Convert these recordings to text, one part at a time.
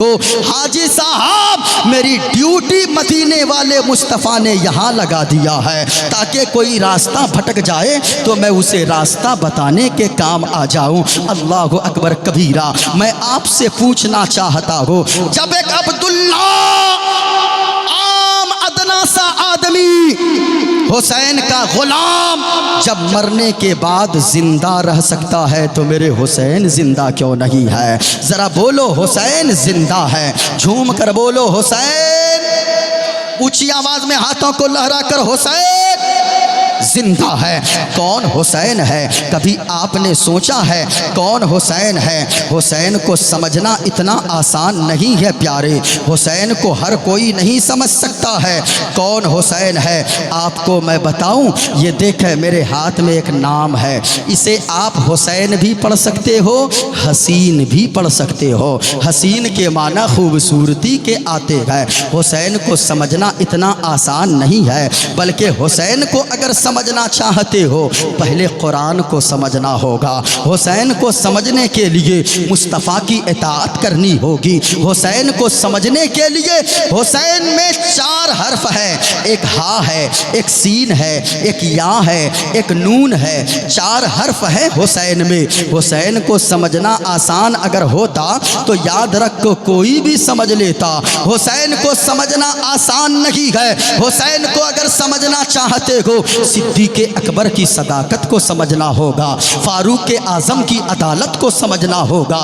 حاجی صاحب میری ڈیوٹی مدینے والے مصطفیٰ نے یہاں لگا دیا ہے تاکہ کوئی راستہ بھٹک جائے تو میں اسے راستہ بتانے کے کام آ جاؤں۔ اللہ اکبر کبیرہ۔ میں آپ سے پوچھنا چاہتا ہوں، جب ایک عبداللہ عام ادنا سا آدمی حسین کا غلام جب مرنے کے بعد زندہ رہ سکتا ہے تو میرے حسین زندہ کیوں نہیں ہے؟ ذرا بولو حسین زندہ ہے، جھوم کر بولو حسین، اونچی آواز میں ہاتھوں کو لہرا کر حسین زندہ ہے۔ کون حسین ہے؟ کبھی آپ نے سوچا ہے کون حسین ہے؟ حسین کو سمجھنا اتنا آسان نہیں ہے پیارے، حسین کو ہر کوئی نہیں سمجھ سکتا ہے۔ کون حسین ہے آپ کو میں بتاؤں، یہ دیکھیں میرے ہاتھ میں ایک نام ہے، اسے آپ حسین بھی پڑھ سکتے ہو، حسین بھی پڑھ سکتے ہو۔ حسین کے معنی خوبصورتی کے آتے ہیں، حسین کو سمجھنا اتنا آسان نہیں ہے، بلکہ حسین کو اگر سمجھنا چاہتے ہو پہلے قرآن کو سمجھنا ہوگا۔ حسین کو سمجھنے کے لیے مصطفیٰ کی اطاعت کرنی ہوگی۔ حسین کو سمجھنے کے لیے حسین میں 4 حرف ہے، ایک ہا ہے، ایک سین ہے، ایک یا ہے، ایک نون ہے، 4 حرف ہے حسین میں۔ حسین کو سمجھنا آسان اگر ہوتا تو یاد رکھو کوئی بھی سمجھ لیتا۔ حسین کو سمجھنا آسان نہیں ہے۔ حسین کو اگر سمجھنا چاہتے ہو صدیق اکبر کی صداقت کو سمجھنا ہوگا، فاروق اعظم کی عدالت کو سمجھنا ہوگا۔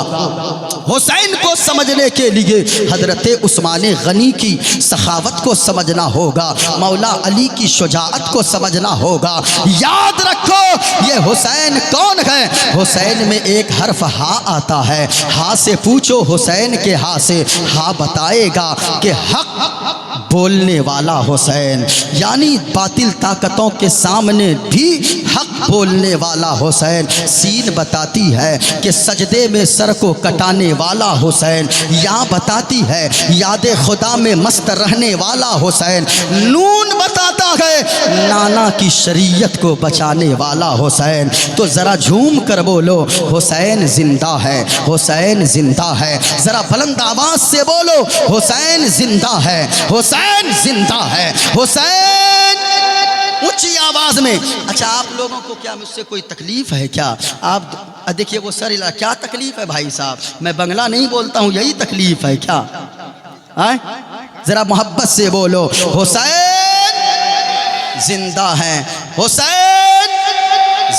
حسین کو سمجھنے کے لیے حضرت عثمان غنی کی سخاوت کو سمجھنا ہوگا، مولا علی کی شجاعت کو سمجھنا ہوگا۔ یاد رکھو یہ حسین کون ہے؟ حسین میں ایک حرف ہا آتا ہے، ہا سے پوچھو حسین کے ہا سے، ہا بتائے گا کہ حق بولنے والا حسین، یعنی باطل طاقتوں کے سامنے بھی حق بولنے والا حسین۔ سین بتاتی ہے کہ سجدے میں سر کو کٹانے والا حسین، یا بتاتی ہے یاد خدا میں مست رہنے والا حسین، نون بتاتا ہے نانا کی شریعت کو بچانے والا حسین۔ تو ذرا جھوم کر بولو حسین زندہ ہے، حسین زندہ ہے۔ ذرا بلند آواز سے بولو حسین زندہ ہے، حسین زندہ ہے، حسین اونچی آواز میں۔ اچھا آپ لوگوں کو کیا مجھ سے کوئی تکلیف ہے کیا؟ آپ دیکھیے وہ سر ہلا، کیا تکلیف ہے بھائی صاحب؟ میں بنگلہ نہیں بولتا ہوں، یہی تکلیف ہے کیا؟ ذرا محبت سے بولو حسین زندہ ہے، حسین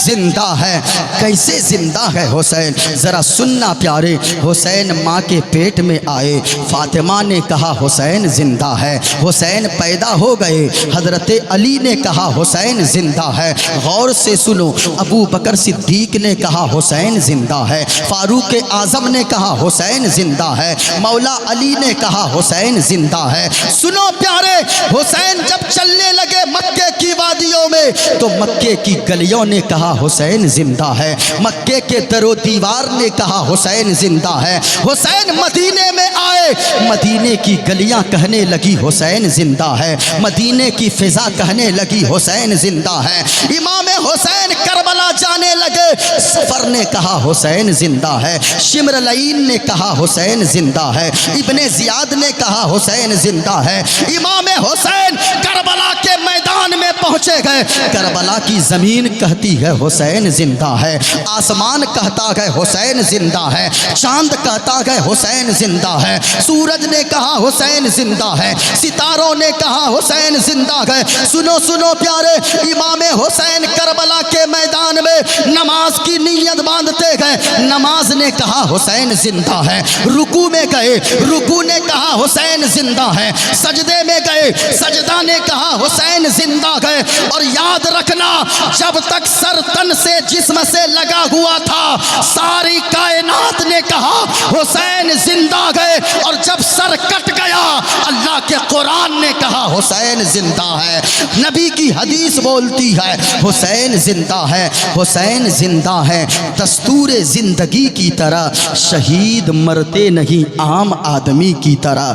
زندہ ہے۔ کیسے زندہ ہے حسین؟ ذرا سننا پیارے۔ حسین ماں کے پیٹ میں آئے، فاطمہ نے کہا حسین زندہ ہے۔ حسین پیدا ہو گئے، حضرت علی نے کہا حسین زندہ ہے۔ غور سے سنو، ابو بکر صدیق نے کہا حسین زندہ ہے، فاروق اعظم نے کہا حسین زندہ ہے، مولا علی نے کہا حسین زندہ ہے۔ سنو پیارے، حسین جب چلنے لگے مکے کی وادیوں میں تو مکے کی گلیوں نے کہا حسین زندہ ہے، مکے کے در و دیوار نے کہا حسین زندہ ہے۔ حسین مدینے میں آئے، مدینے کی گلیاں کہنے لگی حسین زندہ ہے، مدینے کی فضا کہنے لگی حسین زندہ ہے۔ امام حسین کربلا جانے لگے، سفر نے کہا حسین زندہ ہے، شمر لعین نے کہا حسین زندہ ہے، ابن زیاد نے کہا حسین زندہ ہے۔ امام حسین کربلا کے میدان میں پہنچے گئے، کربلا کی زمین کہتی ہے حسین زندہ ہے، آسمان کہتا ہے حسین زندہ ہے، چاند کہتا ہے حسین زندہ ہے، سورج نے کہا حسین زندہ ہے، ستاروں نے کہا حسین زندہ ہے۔ سنو سنو پیارے، امام حسین کربلا کے میدان میں نماز کی نیت باندھتے گئے، نماز نے کہا حسین زندہ ہے، رکوع میں گئے، رکوع نے کہا حسین زندہ ہے، سجدے میں گئے، سجدہ نے کہا حسین زندہ ہے۔ اور یاد رکھنا جب تک سر تن سے جسم سے لگا ہوا تھا ساری کائنات نے کہا حسین زندہ گئے، اور جب سر کٹ گیا اللہ کے قرآن نے کہا حسین زندہ ہے۔ نبی کی حدیث بولتی ہے حسین زندہ ہے، حسین زندہ ہے۔ دستور زندگی کی طرح شہید مرتے نہیں عام آدمی کی طرح۔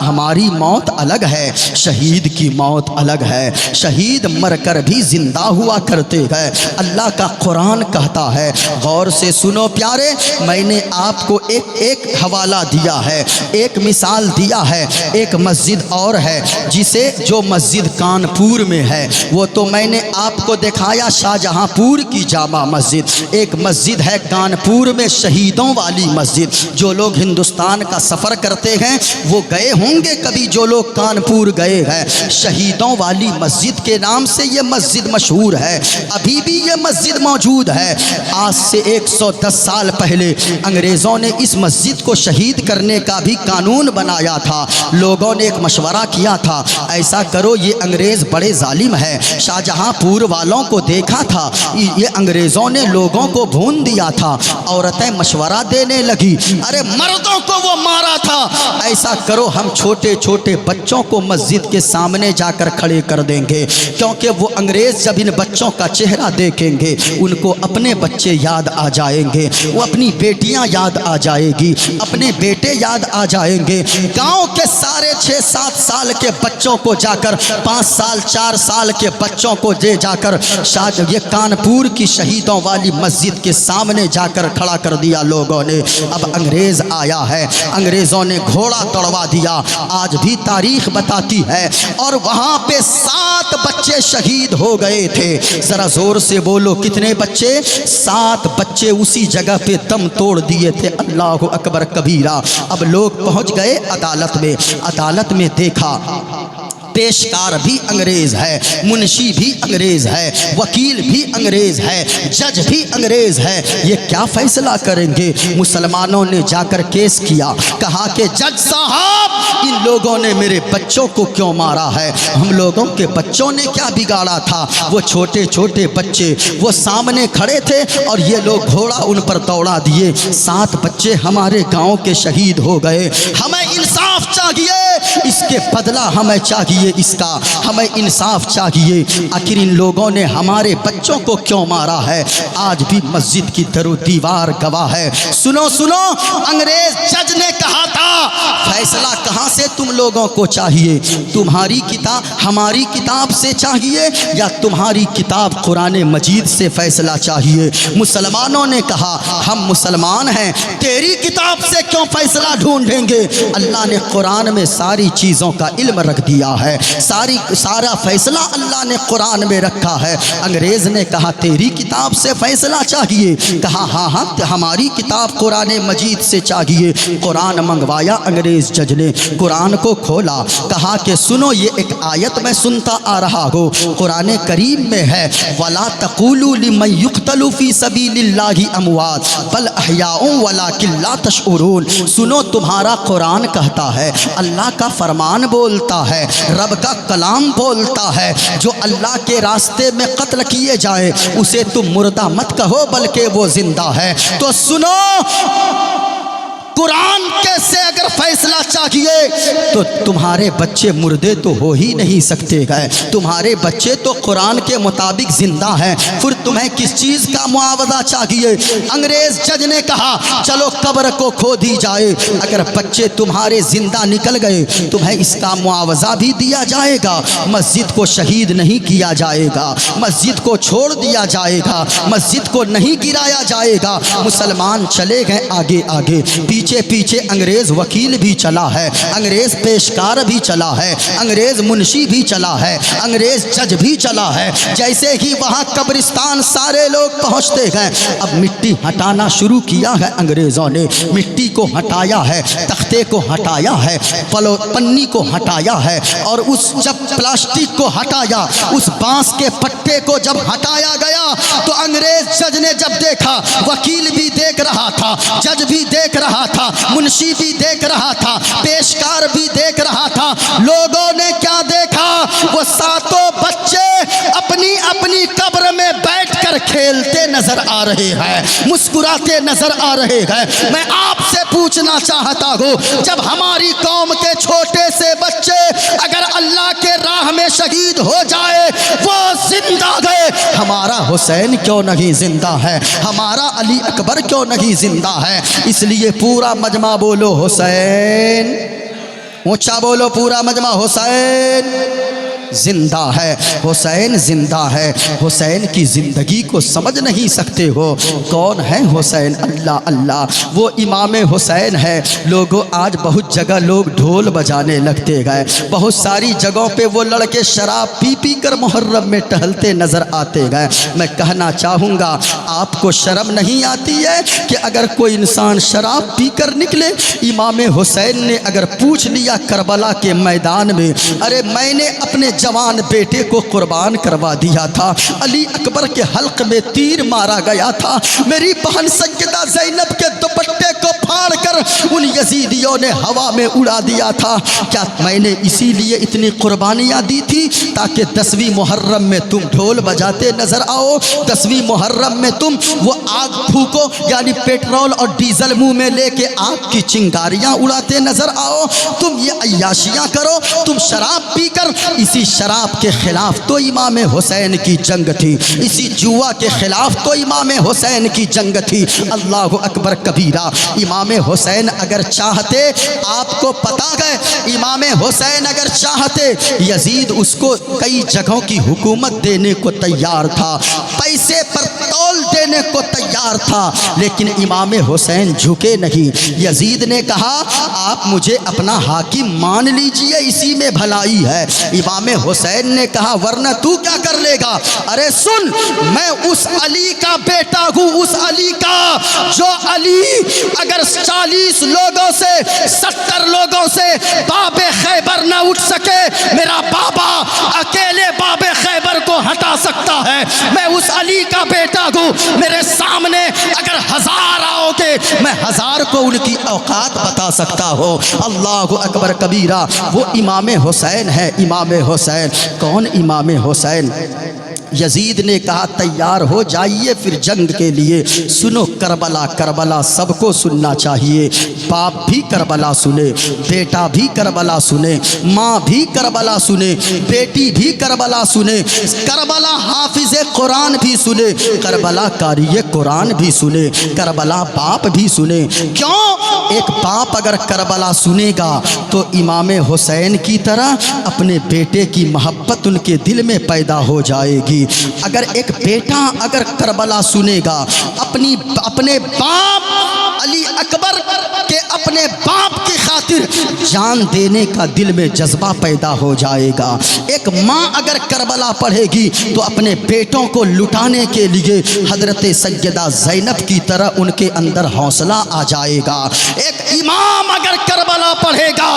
ہماری موت الگ ہے، شہید کی موت الگ ہے۔ شہید مر کر بھی زندہ ہوا کرتے ہیں۔ اللہ کا قرآن کہتا ہے، غور سے سنو پیارے، میں نے آپ کو ایک حوالہ دیا ہے، ایک مثال دیا ہے۔ ایک مسجد اور ہے جسے جو مسجد کانپور میں ہے، وہ تو میں نے آپ کو دکھایا شاہجہاں پور کی جامع مسجد۔ ایک مسجد ہے کانپور میں شہیدوں والی مسجد۔ جو لوگ ہندوستان کا سفر کرتے ہیں وہ گئے ہوں گے کبھی، جو لوگ کانپور گئے ہیں۔ شہیدوں والی مسجد کے نام سے یہ مسجد مشہور ہے، ابھی بھی یہ مسجد موجود ہے۔ آج سے 110 سال پہلے انگریزوں نے اس مسجد کو شہید کرنے کا بھی قانون بنایا تھا۔ لوگوں نے ایک مشورہ کیا تھا، ایسا کرو، یہ انگریز بڑے ظالم ہے۔ شاہجہاں پور والوں کو دیکھا تھا، یہ انگریزوں نے لوگوں کو بھون دیا تھا۔ عورتیں مشورہ دینے لگی، ارے مردوں کو وہ مارا تھا، ایسا کرو ہم چھوٹے چھوٹے بچوں کو مسجد کے سامنے جا کر کھڑے کر دیں گے، کیونکہ وہ انگریز جب ان بچوں کا چہرہ دیکھیں گے ان کو اپنے بچے یاد آ جائیں گے، وہ اپنی بیٹیاں یاد آ جائے گی، اپنے بیٹے یاد آ جائیں گے۔ گاؤں کے سارے 6-7 سال کے بچوں کو جا کر 5 سال 4 سال کے بچوں کو دے جا کر یہ کانپور کی شہیدوں والی مسجد کے سامنے جا کر کھڑا کر دیا لوگوں نے۔ اب انگریز آیا ہے، انگریزوں نے گھوڑا توڑوا دیا، آج بھی تاریخ بتاتی ہے، اور وہاں پہ 7 بچے شہید ہو گئے تھے۔ ذرا زور سے بولو کتنے بچے؟ 7 بچے اسی جگہ پہ دم توڑ دیے تھے۔ اللہ اکبر کبیرہ۔ اب لوگ پہنچ گئے عدالت میں دیکھا پیشکار بھی انگریز ہے، منشی بھی انگریز ہے، وکیل بھی انگریز ہے، جج بھی انگریز ہے، یہ کیا فیصلہ کریں گے؟ مسلمانوں نے جا کر کیس کیا، کہا کہ جج صاحب ان لوگوں نے میرے بچوں کو کیوں مارا ہے؟ ہم لوگوں کے بچوں نے کیا بگاڑا تھا؟ وہ چھوٹے چھوٹے بچے وہ سامنے کھڑے تھے اور یہ لوگ گھوڑا ان پر دوڑا دیے۔ 7 بچے ہمارے گاؤں کے شہید ہو گئے، ہمیں انصاف چاہیے، اس کے بدلہ ہمیں چاہیے، اس کا ہمیں انصاف چاہیے۔ آخر ان لوگوں نے ہمارے بچوں کو کیوں مارا ہے؟ آج بھی مسجد کی در و دیوار گواہ ہے۔ سنو سنو، انگریز جج نے کہا تھا فیصلہ کہاں سے تم لوگوں کو چاہیے؟ تمہاری کتاب ہماری کتاب سے چاہیے یا تمہاری کتاب قرآن مجید سے فیصلہ چاہیے؟ مسلمانوں نے کہا ہم مسلمان ہیں، تیری کتاب سے کیوں فیصلہ ڈھونڈیں گے؟ اللہ نے قرآن میں ساری چیزوں کا علم رکھ دیا ہے، سارا فیصلہ اللہ نے قرآن میں رکھا ہے۔ انگریز نے کہا تیری کتاب سے فیصلہ چاہیے؟ کہا ہاں ہاں ہماری کتاب قرآن مجید سے چاہیے۔ قرآن منگوایا انگریز جج نے، قرآن کو کھولا، کہا کہ سنو یہ ایک آیت میں سنتا آ رہا ہو، قرآن کریم میں ہے وَلَا تَقُولُوا لِمَنْ يُقْتَلُ فِي سَبِيلِ اللَّهِ أَمْوَاتٌ بَلْ أَحْيَاءٌ وَلَٰكِن لَا تَشْعُرُونَ۔ سنو تمہارا قرآن کہتا ہے، اللہ کا فرمان بولتا ہے، رب کا کلام بولتا ہے، جو اللہ کے راستے میں قتل کیے جائیں اسے تم مردہ مت کہو بلکہ وہ زندہ ہے۔ تو سنو قرآن سے اگر فیصلہ چاہیے تو تمہارے بچے مردے تو ہو ہی نہیں سکتے ہیں، تمہارے بچے تو قرآن کے مطابق زندہ ہیں، پھر تمہیں کس چیز کا معاوضہ چاہیے؟ انگریز جج نے کہا چلو قبر کو کھودی جائے، اگر بچے تمہارے زندہ نکل گئے تمہیں اس کا معاوضہ بھی دیا جائے گا، مسجد کو شہید نہیں کیا جائے گا، مسجد کو چھوڑ دیا جائے گا، مسجد کو نہیں گرایا جائے گا۔ مسلمان چلے گئے آگے آگے، پیچھے پیچھے انگریز وکیل بھی چلا ہے، انگریز پیشکار بھی چلا ہے، انگریز منشی بھی چلا ہے، انگریز جج بھی چلا ہے۔ جیسے ہی وہاں قبرستان سارے لوگ پہنچتے گئے، اب مٹی ہٹانا شروع کیا ہے انگریزوں نے، مٹی کو ہٹایا ہے، تختے کو ہٹایا ہے، پنی کو ہٹایا ہے، اور جب پلاسٹک کو ہٹایا، اس بانس کے پٹے کو جب ہٹایا گیا تو انگریز جج نے جب دیکھا، وکیل بھی دیکھ رہا تھا، جج بھی دیکھ رہا تھا، منشی بھی دیکھ رہا تھا، پیشکار بھی دیکھ رہا تھا، لوگوں نے کیا دیکھا؟ وہ 7 بچے اپنی اپنی قبر میں بیٹھ کر کھیلتے نظر آ رہے ہیں، مسکراتے نظر آ رہے ہیں۔ میں آپ سے پوچھنا چاہتا ہوں، جب ہماری قوم کے چھوٹے سے بچے اگر اللہ ہمارا حسین کیوں نہیں زندہ ہے، ہمارا علی اکبر کیوں نہیں زندہ ہے؟ اس لیے پورا مجمع بولو حسین، اونچا بولو پورا مجمع، حسین زندہ ہے، حسین زندہ ہے۔ حسین کی زندگی کو سمجھ نہیں سکتے ہو؟ کون ہے حسین؟ اللہ اللہ، وہ امام حسین ہے۔ لوگوں آج بہت جگہ لوگ ڈھول بجانے لگتے گئے، بہت ساری جگہوں پہ وہ لڑکے شراب پی پی کر محرم میں ٹہلتے نظر آتے گئے۔ میں کہنا چاہوں گا آپ کو شرم نہیں آتی ہے کہ اگر کوئی انسان شراب پی کر نکلے؟ امام حسین نے اگر پوچھ لیا کربلا کے میدان میں، ارے میں نے اپنے جوان بیٹے کو قربان کروا دیا تھا، علی اکبر کے حلق میں تیر مارا گیا تھا، میری بہن سیدہ زینب کے دوپٹے کو پھاڑ کر ان یزیدیوں نے ہوا میں اڑا دیا تھا، کیا میں نے اسی لیے اتنی قربانیاں دی تھی تاکہ 10ویں محرم میں تم ڈھول بجاتے نظر آؤ، 10ویں محرم میں تم وہ آگ پھونکو، یعنی پیٹرول اور ڈیزل منہ میں لے کے آگ کی چنگاریاں اڑاتے نظر آؤ، تم یہ عیاشیاں کرو، تم شراب پی کر؟ اسی شراب کے خلاف تو امام حسین کی جنگ تھی، اسی جوا کے خلاف تو امام حسین کی جنگ تھی۔ اللہ اکبر کبیرہ۔ امام حسین اگر چاہتے، آپ کو پتا ہے امام حسین اگر چاہتے یزید اس کو کئی جگہوں کی حکومت دینے کو تیار تھا، پیسے پر تول دینے کو تیار تھا، لیکن امام حسین جھکے نہیں۔ یزید نے کہا آپ مجھے اپنا حاکم مان لیجئے، اسی میں بھلائی ہے۔ امام حسین نے کہا ورنہ تو کیا کر لے گا؟ ارے سن، میں اس علی کا بیٹا ہوں، اس علی کا جو علی اگر 40 لوگوں سے 70 لوگوں سے باب خیبر نہ اٹھ سکے، میرا بابا اکیلے باب خیبر کو ہٹا سکتا ہے۔ میں اس علی کا بیٹا ہوں، میرے سامنے اگر 1000 آؤ گے میں 1000 کو ان کی اوقات بتا سکتا ہوں۔ اللہ اکبر کبیرہ۔ وہ امام حسین ہے، امام حسین۔ کون امام حسین؟ یزید نے کہا تیار ہو جائیے پھر جنگ کے لیے۔ سنو کربلا، کربلا سب کو سننا چاہیے، باپ بھی کربلا سنے، بیٹا بھی کربلا سنے، ماں بھی کربلا سنے، بیٹی بھی کربلا سنے، کربلا حافظ قرآن بھی سنے، کربلا قاری قرآن بھی سنے، کربلا باپ بھی سنے۔ کیوں؟ ایک باپ اگر کربلا سنے گا تو امام حسین کی طرح اپنے بیٹے کی محبت ان کے دل میں پیدا ہو جائے گی۔ اگر ایک بیٹا اگر کربلا سنے گا، اپنے باپ علی اکبر کے اپنے باپ کی خاطر جان دینے کا دل میں جذبہ پیدا ہو جائے گا۔ ایک ماں اگر کربلا پڑھے گی تو اپنے بیٹوں کو لٹانے کے لیے حضرت سیدہ زینب کی طرح ان کے اندر حوصلہ آ جائے گا۔ ایک امام اگر کربلا پڑھے گا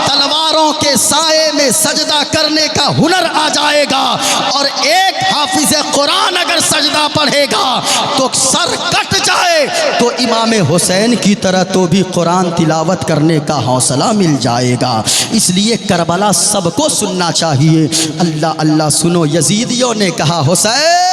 تلواروں کے سائے میں سجدہ کرنے کا ہنر آ جائے گا، اور ایک حافظ قرآن اگر سجدہ پڑھے گا تو سر کٹ جائے تو امام حسین کی طرح تو بھی قرآن تلاوت کرنے کا حوصلہ مل جائے گا۔ اس لیے کربلا سب کو سننا چاہیے۔ اللہ اللہ سنو، یزیدیوں نے کہا حسین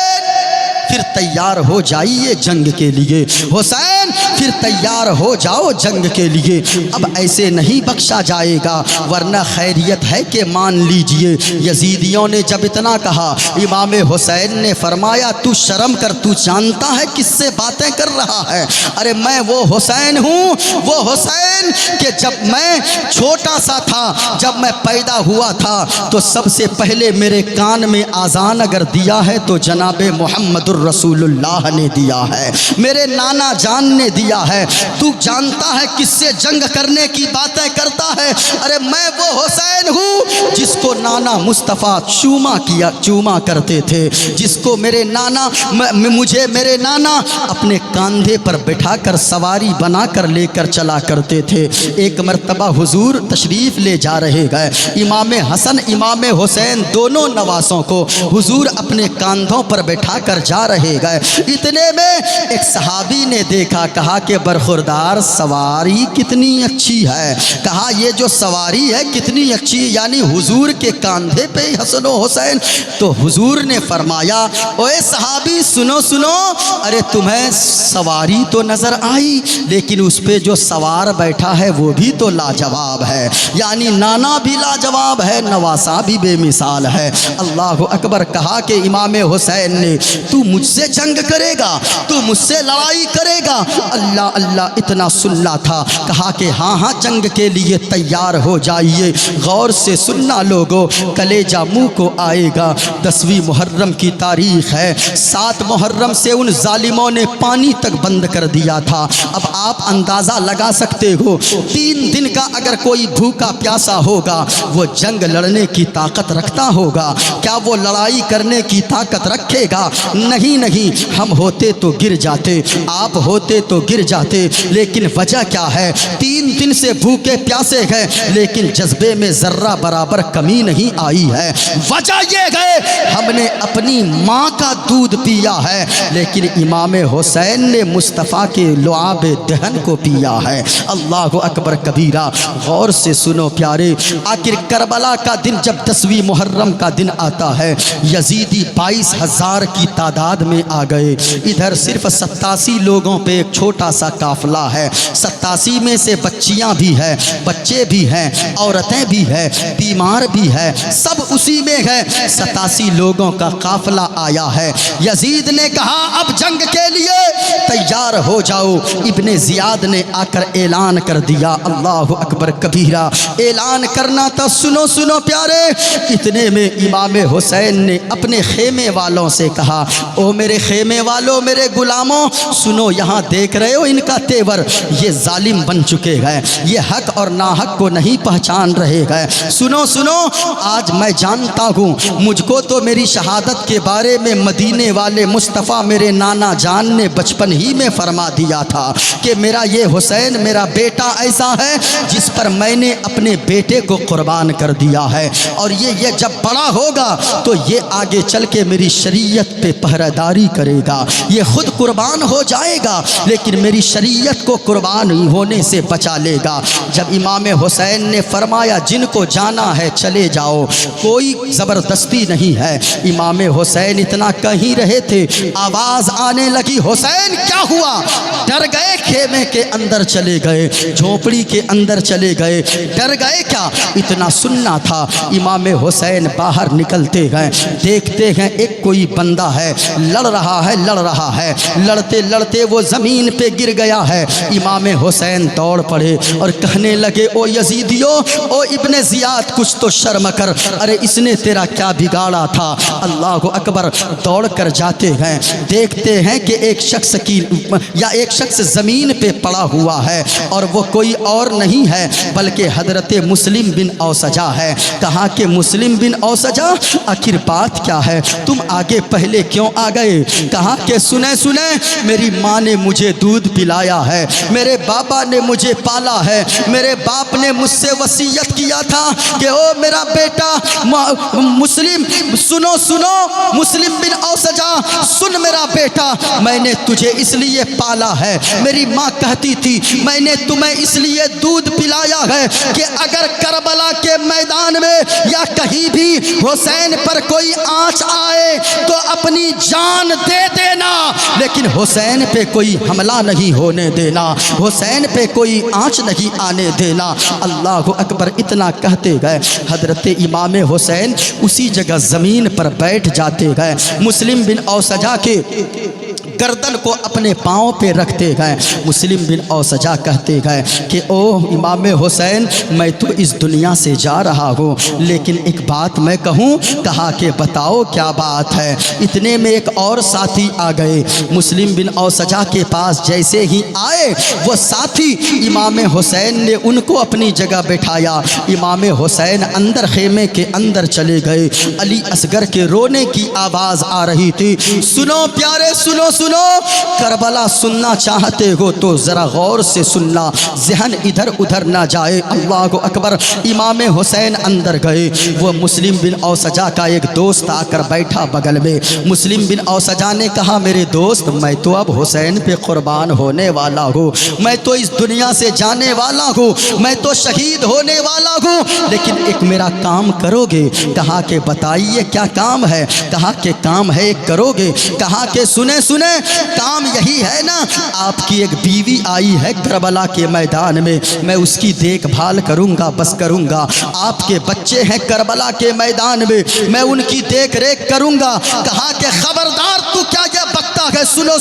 پھر تیار ہو جائیے جنگ کے لیے، حسین پھر تیار ہو جاؤ جنگ کے لیے، اب ایسے نہیں بخشا جائے گا ورنہ خیریت ہے کہ مان لیجئے۔ یزیدیوں نے جب اتنا کہا امام حسین نے فرمایا تو شرم کر، تو جانتا ہے کس سے باتیں کر رہا ہے؟ ارے میں وہ حسین ہوں، وہ حسین کہ جب میں چھوٹا سا تھا، جب میں پیدا ہوا تھا تو سب سے پہلے میرے کان میں آذان اگر دیا ہے تو جناب محمد رسول اللہ نے دیا ہے، میرے نانا جان نے دیا ہے۔ تو جانتا ہے کس سے جنگ کرنے کی باتیں کرتا ہے؟ ارے میں وہ حسین ہوں جس کو نانا مصطفیٰ چوما کرتے تھے، جس کو میرے نانا میرے نانا اپنے کاندھے پر بٹھا کر سواری بنا کر لے کر چلا کرتے تھے۔ ایک مرتبہ حضور تشریف لے جا رہے گئے، امام حسن امام حسین دونوں نواسوں کو حضور اپنے کاندھوں پر بٹھا کر جا رہے گئے، اتنے میں ایک صحابی نے دیکھا، کہا کہ برخوردار سواری کتنی اچھی ہے، کہا یہ جو سواری ہے کتنی اچھی، یعنی حضور کے کاندھے پہ حسن و حسین۔ تو حضور نے فرمایا اوے صحابی سنو سنو، ارے تمہیں سواری تو نظر آئی لیکن اس پہ جو سوار بیٹھا ہے وہ بھی تو لاجواب ہے، یعنی نانا بھی لاجواب ہے، نواسا بھی بے مثال ہے۔ اللہ اکبر۔ کہا کہ امام حسین نے تو مجھ سے جنگ کرے گا، تو مجھ سے لڑائی کرے گا؟ اللہ اللہ اتنا سننا تھا۔ کہا کہ ہاں ہاں جنگ کے لیے تیار ہو جائیے۔ غور سے سننا لوگو، کلیجہ منہ کو آئے گا۔ 10ویں محرم کی تاریخ ہے، 7 محرم سے ان ظالموں نے پانی تک بند کر دیا تھا۔ اب آپ اندازہ لگا سکتے ہو 3 دن کا اگر کوئی بھوکا پیاسا ہوگا وہ جنگ لڑنے کی طاقت رکھتا ہوگا کیا؟ وہ لڑائی کرنے کی طاقت رکھے گا؟ نہیں نہیں، ہم ہوتے تو گر جاتے، آپ ہوتے تو گر جاتے۔ لیکن وجہ کیا ہے؟ 3 دن سے بھوکے پیاسے گئے لیکن جذبے میں ذرہ برابر کمی نہیں آئی ہے۔ وجہ یہ ہے ہم نے اپنی ماں کا دودھ پیا ہے لیکن امام حسین نے مصطفیٰ کے لعاب دہن کو پیا ہے۔ اللہ اکبر کبیرہ۔ غور سے سنو پیارے، آخر کربلا کا دن جب 10ویں محرم کا دن آتا ہے، یزیدی 22,000 کی تعداد میں آ گئے۔ ادھر صرف 87 لوگوں پہ ایک چھوٹا سا قافلہ ہے، 87 میں سے بچیاں بھی ہیں، بچے بھی ہیں، عورتیں بھی ہیں، بیمار بھی ہیں، سب اسی میں ہے۔ 87 لوگوں کا قافلہ آیا ہے۔ یزید نے کہا اب جنگ کے لیے تیار ہو جاؤ۔ ابن زیاد نے آ کر اعلان کر دیا۔ اللہ اکبر کبیرہ۔ اعلان کرنا تھا، سنو سنو پیارے۔ اتنے میں امام حسین نے اپنے خیمے والوں سے کہا او میرے خیمے والوں، میرے غلاموں، سنو یہاں دیکھ رہے ہو ان کا تیور، یہ ظالم بن چکے ہیں، یہ حق اور ناحق کو نہیں پہچان رہے ہیں۔ سنو سنو، آج میں جانتا ہوں، مجھ کو تو میری شہادت کے بارے میں مدینے والے مصطفیٰ میرے نانا جان نے بچپن ہی میں فرما دیا تھا کہ میرا یہ حسین میرا بیٹا ایسا ہے جس پر میں نے اپنے بیٹے کو قربان کر دیا ہے، اور یہ جب بڑا ہوگا تو یہ آگے چل کے میری شریعت پہ پہرہ داری کرے گا، یہ خود قربان ہو جائے گا لیکن میری شریعت کو قربان ہونے سے بچا لے گا۔ جب امام حسین نے فرمایا جن کو جانا ہے چلے جاؤ، کوئی زبردستی نہیں ہے، امام حسین اتنا کہیں رہے تھے، آواز آنے لگی حسین کیا ہوا؟ ڈر گئے، خیمے کے اندر چلے گئے، جھونپڑی کے اندر چلے گئے، ڈر گئے کیا؟ اتنا سننا تھا۔ امام حسین باہر نکلتے گئے، دیکھتے ہیں ایک کوئی بندہ ہے، لڑ رہا ہے، لڑتے لڑتے وہ زمین پہ گر گیا ہے۔ امام حسین دوڑ پڑے اور کہنے لگے او یزیدیو، او ابن زیاد، کچھ تو شرم کر، ارے اس نے تیرا کیا بگاڑا تھا؟ اللہ اکبر۔ دوڑ کر جاتے ہیں، دیکھتے ہیں کہ ایک شخص زمین پہ پڑا ہوا ہے اور وہ کوئی اور نہیں ہے بلکہ حضرت مسلم بن اوسجا ہے۔ کہا کہ مسلم بن اوسجا آخر بات کیا ہے، تم آگے پہلے کیوں آ گئے؟ کہا کہ سنیں میری ماں نے مجھے دودھ پلایا ہے، میرے بابا نے مجھے پالا ہے، میرے باپ نے مجھ سے وصیت کیا تھا کہ او میرا بیٹا مسلم، سنو مسلم بن اوسجا، سن میرا بیٹا، میں نے تجھے اس لیے پالا ہے، میری ماں کہتی تھی میں نے تمہیں اس لیے دودھ پلایا ہے کہ اگر کربلا کے میدان میں یا کہیں بھی حسین پر کوئی آنچ آئے تو اپنی جان دے دینا، لیکن حسین پہ کوئی حملہ نہیں ہونے دینا، حسین پہ کوئی آنچ نہیں آنے دینا۔ اللہ اکبر۔ اتنا کہتے گئے، حضرت امام حسین اسی جگہ زمین پر بیٹھ جاتے گئے، مسلم بن اوسجا کے گردن کو اپنے پاؤں پہ رکھتے گئے۔ مسلم بن اوسجا کہتے گئے کہ او امام حسین، میں تو اس دنیا سے جا رہا ہوں لیکن ایک بات میں کہوں۔ کہا کہ بتاؤ کیا بات ہے؟ اتنے میں ایک اور ساتھی آ گئے، مسلم بن اوسجا کے پاس جیسے ہی آئے وہ ساتھی امام حسین نے ان کو اپنی جگہ بٹھایا۔ امام حسین اندر خیمے کے اندر چلے گئے، علی اصغر کے رونے کی آواز آ رہی تھی۔ سنو پیارے، سنو سنو کربلا سننا چاہتے ہو تو ذرا غور سے سننا, ذہن ادھر ادھر نہ جائے. اللہ اکبر. امام حسین اندر گئے. وہ مسلم بن اوسجا کا ایک دوست آ کر بیٹھا بغل میں. مسلم بن اوسجا نے کہا میرے دوست میں تو اب حسین پہ قربان ہونے والا ہوں, میں تو اس دنیا سے جانے والا ہوں, میں تو شہید ہونے والا ہوں, لیکن ایک میرا کام کرو گے؟ کہا کہ بتائیے کیا کام ہے؟ کہا کہ کام ہے ایک کرو گے؟ کہا کہ سنیں کام یہی ہے نا, آپ کی ایک بیوی آئی ہے کربلا کے میدان میں اس کی دیکھ بھال کروں گا, بس کروں گا. آپ کے بچے ہیں کربلا کے میدان میں ان کی دیکھ ریکھ کروں گا. کہا کہ خبردار تو کیا یہ بکتا ہے؟ سنو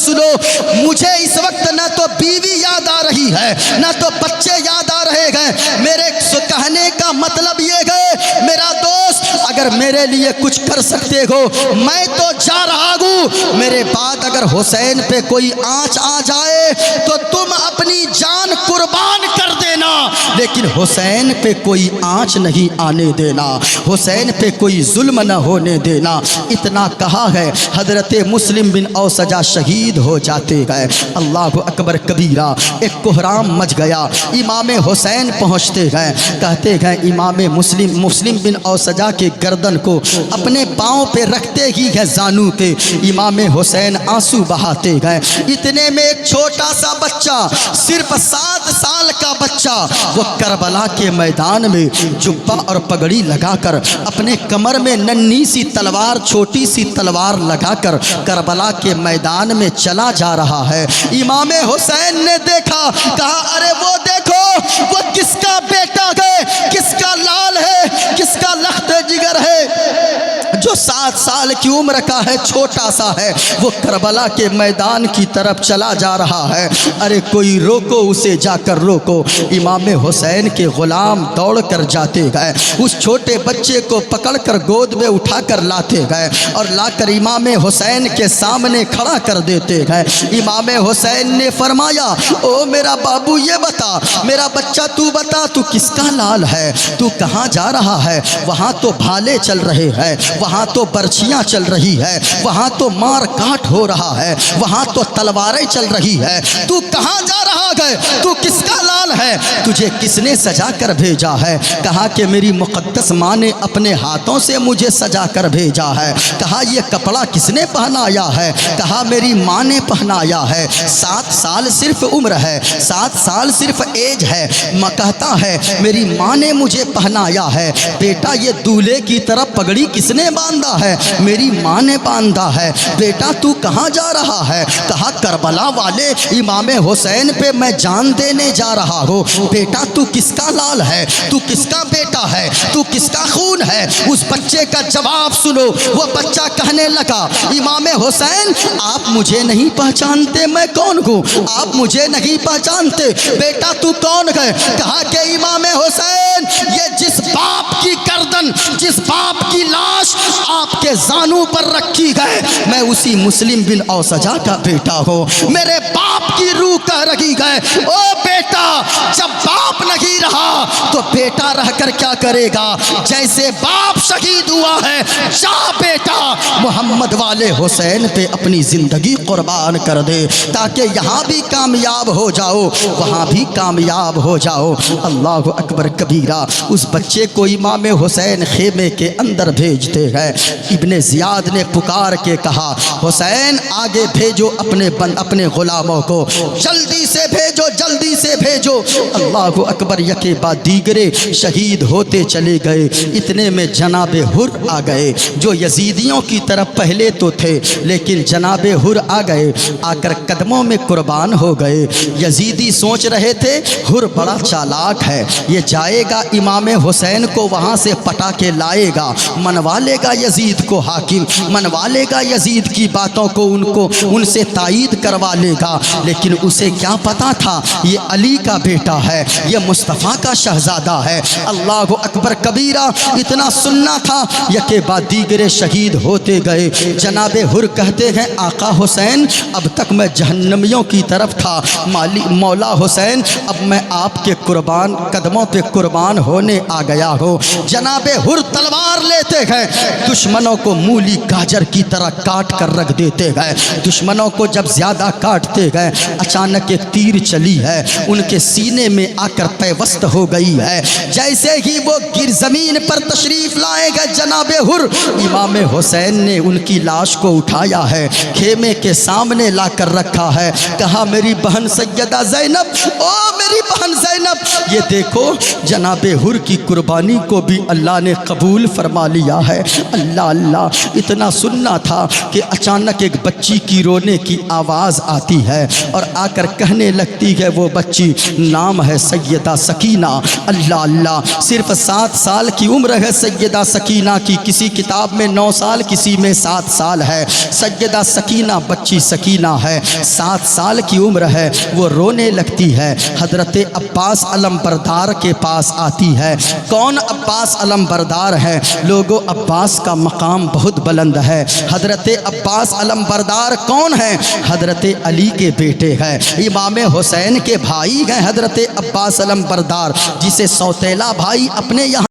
مجھے اس وقت نہ تو بیوی یاد آ رہی ہے نہ تو بچے یاد آ رہے ہیں. میرے کہنے کا مطلب یہ ہے میرا دوست اگر میرے لیے کچھ کر سکتے ہو میں تو جا رہا ہوں. میرے بعد اگر حسین پہ کوئی آنچ آ جائے تو تم اپنی جان قربان کر دینا, لیکن حسین پہ کوئی آنچ نہیں آنے دینا, حسین پہ کوئی ظلم نہ ہونے دینا. اتنا کہا ہے حضرت مسلم بن اوسجا شہید ہو جاتے گئے. اللہ اکبر کبیرہ. ایک کوہرام مچ گیا. امام حسین پہنچتے گئے, کہتے گئے امام مسلم بن اوسجا کے گردن کو اپنے پاؤں پہ رکھتے ہی ہے زانو پہ. امام حسین آنسو بہاتے گئے. اتنے میں ایک چھوٹا سا بچہ, صرف 7 سال کا بچہ, وہ کربلا کے میدان میں جبہ اور پگڑی لگا کر اپنے کمر میں ننھی سی تلوار, چھوٹی سی تلوار لگا کر کربلا کے میدان میں چلا جا رہا ہے. امام حسین نے دیکھا, کہا ارے وہ دیکھو وہ کس کا بیٹا ہے, کس کا لال ہے, کس کا لخت جگر ہے, جو 7 سال کی عمر کا ہے, چھوٹا سا ہے, وہ کربلا کے میدان کی طرف چلا جا رہا ہے. ارے کوئی روکو اسے, جا کر روکو. امام حسین کے غلام دوڑ کر جاتے گئے, اس چھوٹے بچے کو پکڑ کر گود میں اٹھا کر لاتے گئے اور لا کر امام حسین کے سامنے کھڑا کر دیتے گئے. امام حسین نے فرمایا او میرا بابو یہ بتا, میرا بچہ تو بتا تو کس کا لال ہے, تو کہاں جا رہا ہے؟ وہاں تو بھالے چل رہے ہیں, وہاں تو برچیاں چل رہی ہے, وہاں تو مار کاٹ ہو رہا ہے, وہاں تو تلواریں چل رہی ہے, تو کہاں جا رہا ہے؟ تو کس کا لال ہے؟ تجھے کس نے سجا کر بھیجا ہے؟ کہا کہ میری مقدس ماں نے اپنے ہاتھوں سے مجھے سجا کر بھیجا ہے. کہا یہ کپڑا کس نے پہنایا ہے؟ کہا میری ماں نے پہنایا ہے. 7 سال صرف عمر ہے, 7 سال صرف ایج ہے. کہتا ہے میری ماں نے مجھے پہنایا ہے. بیٹا یہ دولہے کی طرف پگڑی کس نے باندھا ہے؟ میری ماں نے باندھا ہے. بیٹا تو کہاں جا رہا ہے؟ کہا کربلا والے امام حسین پہ میں جان دینے جا رہا ہوں. بیٹا تو کس کا لال ہے, تو کس کا بیٹا ہے, تو کس کا خون ہے؟ اس بچے کا جواب سنو. وہ بچہ کہنے لگا امام حسین آپ مجھے نہیں پہچانتے, میں کون ہوں؟ آپ مجھے نہیں پہچانتے, بیٹا تو کون ہے؟ کہا کہ امام حسین یہ جس باپ کی گردن, جس باپ کی لاش آپ کے زانو پر رکھی گئے میں اسی مسلم بن اوسجا کا بیٹا ہوں. میرے باپ کی روح کہہ رہی ہے او بیٹا جب باپ نہیں رہا تو بیٹا رہ کر کیا کرے گا؟ جیسے باپ شہید ہوا ہے جا بیٹا محمد والے حسین پہ اپنی زندگی قربان کر دے تاکہ یہاں بھی کامیاب ہو جاؤ وہاں بھی کامیاب ہو جاؤ. اللہ اکبر کبیرہ. اس بچے کو امام حسین خیمے کے اندر بھیجتے ہیں. ابن زیاد نے پکار کے کہا حسین آگے بھیجو اپنے غلاموں کو, جلدی سے بھیجو, جلدی سے بھیجو. اللہ اکبر. یکے بعد دیگرے شہید ہوتے چلے گئے. اتنے میں جناب حر آ گئے جو یزیدیوں کی طرف پہلے تو تھے لیکن جناب حر آ گئے, آ کر قدموں میں قربان ہو گئے. یزیدی سوچ رہے تھے حر بڑا چالاک ہے, یہ جائے گا امام حسین کو وہاں سے پٹا کے لائے گا, منوا لے گا یزید کو حاکم, منوا لے گا یزید کی باتوں کو, ان سے تائید کروا لے گا. لیکن اسے کیا پتا تھا یہ علی کا بیٹا ہے, یہ مصطفیٰ کا شہزادہ ہے. اللہ اکبر کبیرہ. اتنا سننا تھا, یکے بعد دیگرے شہید ہوتے گئے. جناب حر کہتے ہیں آقا حسین اب تک میں جہنمیوں کی طرف تھا, مولا حسین اب میں آپ کے قربان قدموں پہ قربان ہونے آ گیا ہوں. جناب حر تلوار لیتے گئے, دشمنوں کو مولی گاجر کی طرح کاٹ کر رکھ دیتے گئے. دشمنوں کو جب زیادہ کاٹتے گئے اچانک ایک تیر چلی ہے, ان کے سینے میں آ کر پیوست ہو گئی ہے. جیسے ہی وہ گر زمین پر تشریف لائے گئے جناب حر, امام حسین نے ان کی لاش کو اٹھایا ہے, خیمے کے سامنے لا کر رکھا ہے. کہا میری بہن سیدہ زینب, او میری بہن زینب, یہ دیکھو جناب حر کی قربانی کو بھی اللہ نے قبول فرما لیا ہے. اللہ اللہ. اتنا سننا تھا کہ اچانک ایک بچی کی رونے کی آواز آتی ہے اور آ کر کہنے لگتی ہے وہ بچی, نام ہے سیدہ سکینہ. اللہ اللہ. صرف 7 سال کی عمر ہے سیدہ سکینہ کی, کسی کتاب میں 9 سال کسی میں 7 سال ہے. سیدہ سکینہ بچی سکینہ ہے, 7 سال کی عمر ہے. وہ رونے لگتی ہے, حضرت عباس علم بردار کے پاس آتی ہے. کون عباس علم بردار ہے؟ لوگوں عباس کا مقام بہت بلند ہے. حضرت عباس علم بردار کون ہیں؟ حضرت علی کے بیٹے ہیں, امام حسین کے بھائی ہیں حضرت عباس علم بردار, جسے سوتیلا بھائی اپنے یہاں